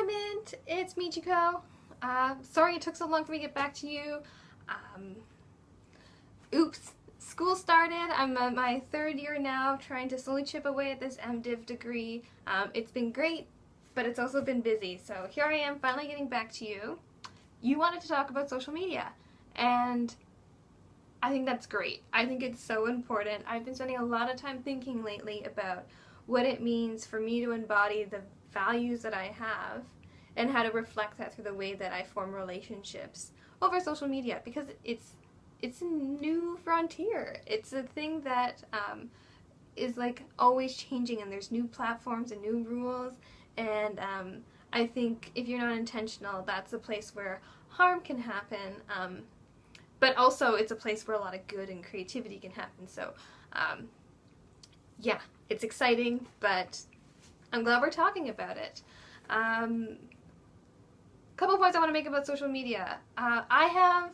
Hi Mint, it's Michiko. Sorry it took so long for me to get back to you. Oops, school started. I'm in my third year now, trying to slowly chip away at this MDiv degree. It's been great, but it's also been busy. So here I am finally getting back to you. You wanted to talk about social media, and I think that's great. I think it's so important. I've been spending a lot of time thinking lately about what it means for me to embody the values that I have and how to reflect that through the way that I form relationships over social media, because it's a new frontier. It's a thing that is like always changing, and there's new platforms and new rules, and I think if you're not intentional, that's a place where harm can happen, but also it's a place where a lot of good and creativity can happen. So yeah, it's exciting, but I'm glad we're talking about it. Couple points I want to make about social media. I have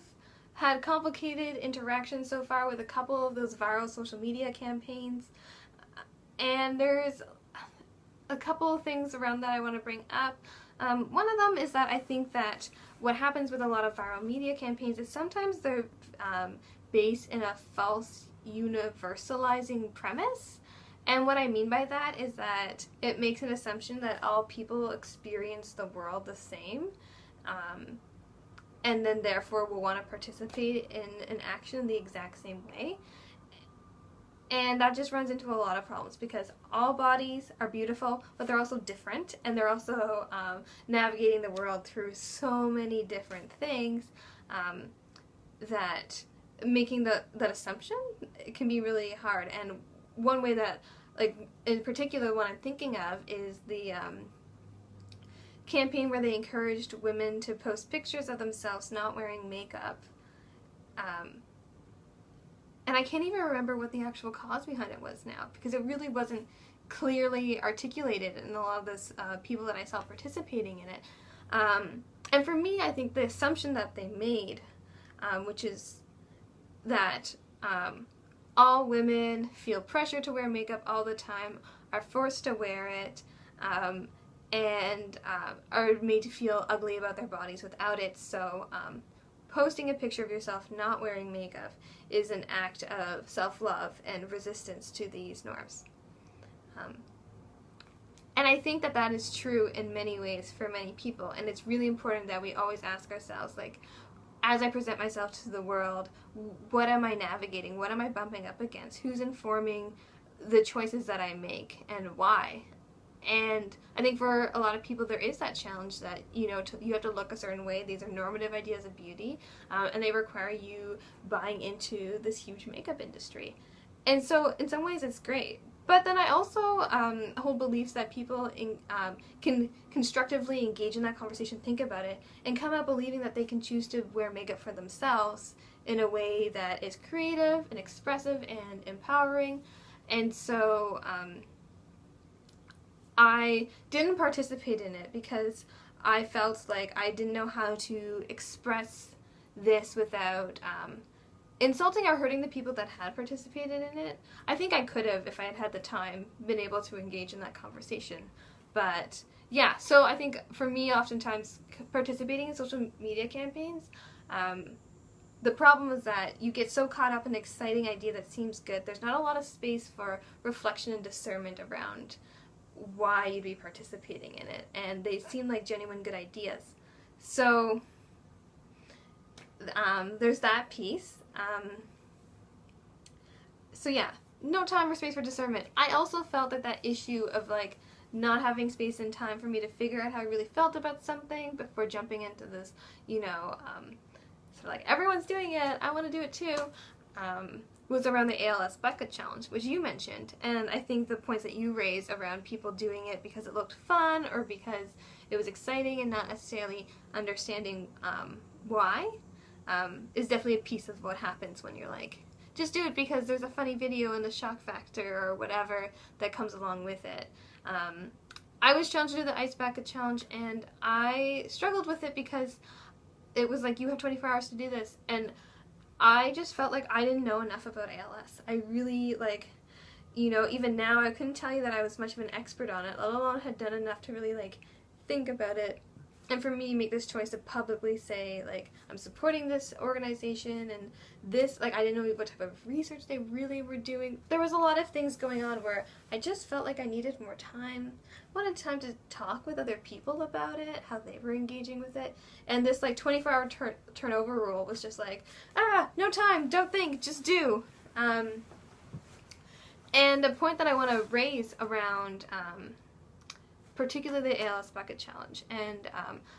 had complicated interactions so far with a couple of those viral social media campaigns, and there's a couple of things around that I want to bring up. One of them is that I think that what happens with a lot of viral media campaigns is sometimes they're based in a false universalizing premise. And what I mean by that is that it makes an assumption that all people experience the world the same, and then therefore will want to participate in an action the exact same way. And that just runs into a lot of problems, because all bodies are beautiful, but they're also different, and they're also navigating the world through so many different things that making that assumption can be really hard. And one way that, like, in particular, what I'm thinking of is the campaign where they encouraged women to post pictures of themselves not wearing makeup. And I can't even remember what the actual cause behind it was now, because it really wasn't clearly articulated in a lot of those people that I saw participating in it. And for me, I think the assumption that they made, which is that all women feel pressure to wear makeup all the time, are forced to wear it, and are made to feel ugly about their bodies without it. So posting a picture of yourself not wearing makeup is an act of self-love and resistance to these norms. And I think that that is true in many ways for many people, and it's really important that we always ask ourselves, like, as I present myself to the world, what am I navigating? What am I bumping up against? Who's informing the choices that I make, and why? And I think for a lot of people there is that challenge that, you know, you have to look a certain way. These are normative ideas of beauty, and they require you buying into this huge makeup industry. And so in some ways it's great. But then I also hold beliefs that people can constructively engage in that conversation, think about it, and come out believing that they can choose to wear makeup for themselves in a way that is creative and expressive and empowering. And so I didn't participate in it because I felt like I didn't know how to express this without insulting or hurting the people that had participated in it. I think I could have, if I had had the time, been able to engage in that conversation. But yeah, so I think for me, oftentimes participating in social media campaigns, the problem is that you get so caught up in an exciting idea that seems good. There's not a lot of space for reflection and discernment around why you'd be participating in it, and they seem like genuine good ideas. So there's that piece. So yeah, no time or space for discernment. I also felt that that issue of, like, not having space and time for me to figure out how I really felt about something before jumping into this, you know, sort of like, everyone's doing it, I want to do it too, was around the ALS bucket challenge, which you mentioned. And I think the points that you raised around people doing it because it looked fun or because it was exciting and not necessarily understanding why, is definitely a piece of what happens when you're like, just do it because there's a funny video and the shock factor or whatever that comes along with it. I was challenged to do the ice bucket challenge, and I struggled with it because it was like, you have 24 hours to do this, and I just felt like I didn't know enough about ALS. I really, like, you know, even now I couldn't tell you that I was much of an expert on it, let alone had done enough to really, like, think about it. And for me, make this choice to publicly say, like, I'm supporting this organization and this, like, I didn't know what type of research they really were doing. There was a lot of things going on where I just felt like I needed more time. Wanted time to talk with other people about it, how they were engaging with it. And this, like, 24-hour turnover rule was just like, no time, don't think, just do. And a point that I want to raise around particularly the ALS Bucket Challenge. And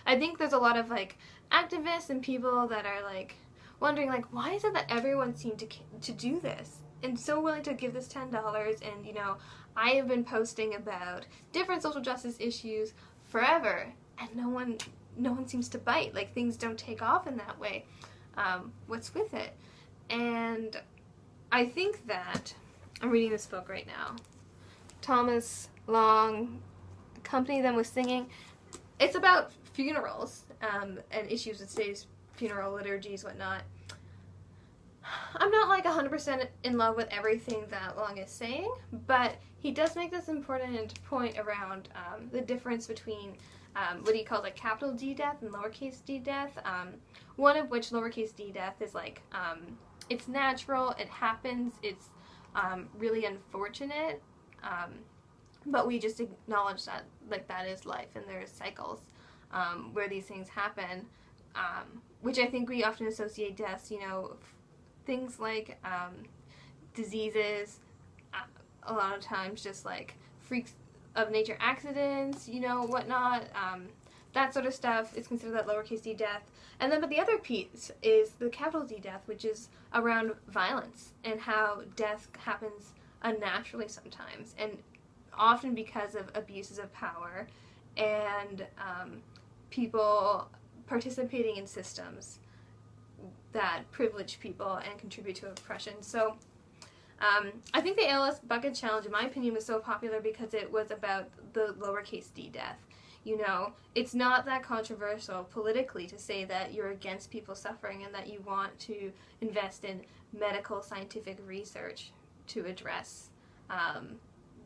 I think there's a lot of like activists and people that are like wondering like, why is it that everyone seemed to do this and so willing to give this $10? And you know, I have been posting about different social justice issues forever, and no one seems to bite. Like, things don't take off in that way. What's with it? And I think that I'm reading this book right now. Thomas Long accompanied them with singing. It's about funerals and issues with today's funeral liturgies, whatnot. I'm not like 100% in love with everything that Long is saying, but he does make this important point around the difference between what he calls like capital D death and lowercase d death. One of which, lowercase d death, is like it's natural, it happens, it's really unfortunate. But we just acknowledge that, like, that is life, and there's cycles where these things happen, which I think we often associate deaths, you know, things like diseases, a lot of times just like freaks of nature accidents, you know, whatnot, that sort of stuff is considered that lowercase d death. And then, but the other piece is the capital D death, which is around violence and how death happens unnaturally sometimes, and often because of abuses of power and people participating in systems that privilege people and contribute to oppression. So I think the ALS Bucket Challenge, in my opinion, was so popular because it was about the lowercase d death. You know, it's not that controversial politically to say that you're against people suffering and that you want to invest in medical scientific research to address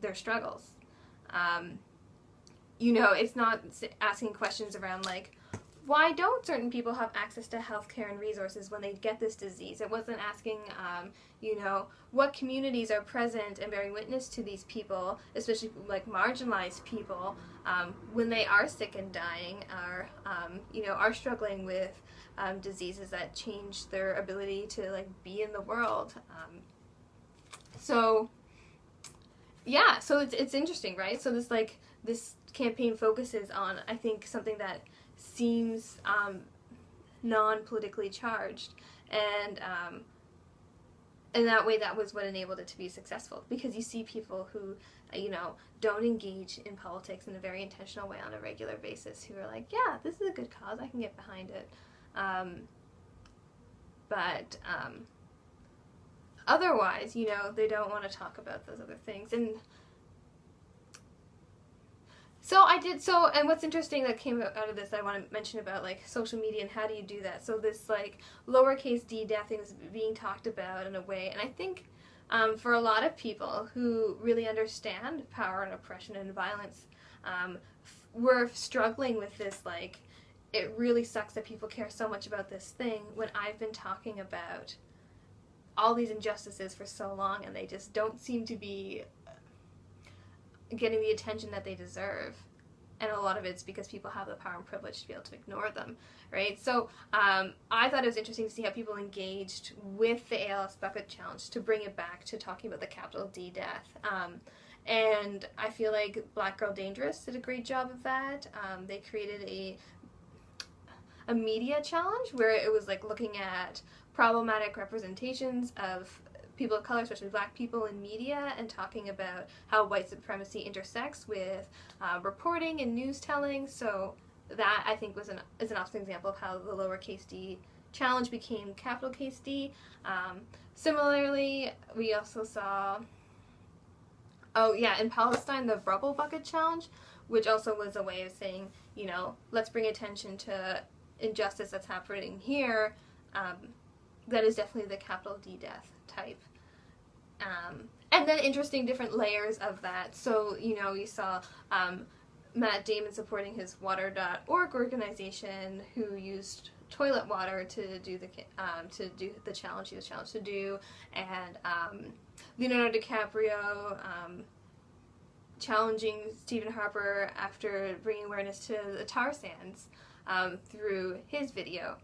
their struggles. You know, it's not asking questions around like, why don't certain people have access to healthcare and resources when they get this disease? It wasn't asking, you know, what communities are present and bearing witness to these people, especially like marginalized people, when they are sick and dying, or, you know, are struggling with diseases that change their ability to like be in the world. So yeah, so it's interesting, right? So this campaign focuses on, I think, something that seems non-politically charged, and in that way, that was what enabled it to be successful, because you see people who, you know, don't engage in politics in a very intentional way on a regular basis, who are like, yeah, this is a good cause, I can get behind it. But otherwise, you know, they don't want to talk about those other things. And and what's interesting that came out of this, I want to mention about like social media and how do you do that. So this like lowercase d death thing is being talked about in a way, and I think for a lot of people who really understand power and oppression and violence, we're struggling with this, like, it really sucks that people care so much about this thing when I've been talking about all these injustices for so long, and they just don't seem to be getting the attention that they deserve. And a lot of it's because people have the power and privilege to be able to ignore them, right? So I thought it was interesting to see how people engaged with the ALS Bucket Challenge to bring it back to talking about the capital D death. And I feel like Black Girl Dangerous did a great job of that. They created a media challenge where it was like looking at problematic representations of people of color, especially Black people, in media, and talking about how white supremacy intersects with reporting and news telling. So that, I think, is an awesome example of how the lowercase d challenge became capital case D. Similarly, we also saw, in Palestine, the Rubble Bucket Challenge, which also was a way of saying, you know, let's bring attention to injustice that's happening here. That is definitely the capital D death type. And then interesting different layers of that. So, you know, you saw Matt Damon supporting his Water.org organization, who used toilet water to do the challenge he was challenged to do, and Leonardo DiCaprio challenging Stephen Harper after bringing awareness to the tar sands through his video.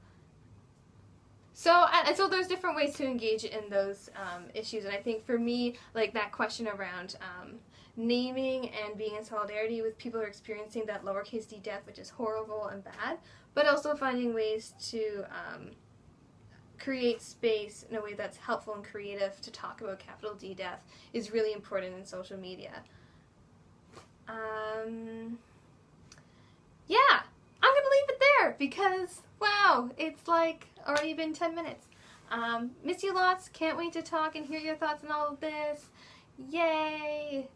So there's different ways to engage in those issues, and I think for me, like that question around naming and being in solidarity with people who are experiencing that lowercase d death, which is horrible and bad, but also finding ways to create space in a way that's helpful and creative to talk about capital D death is really important in social media. Yeah, I'm gonna leave it there because, wow, it's like already been 10 minutes. Miss you lots, can't wait to talk and hear your thoughts on all of this. Yay!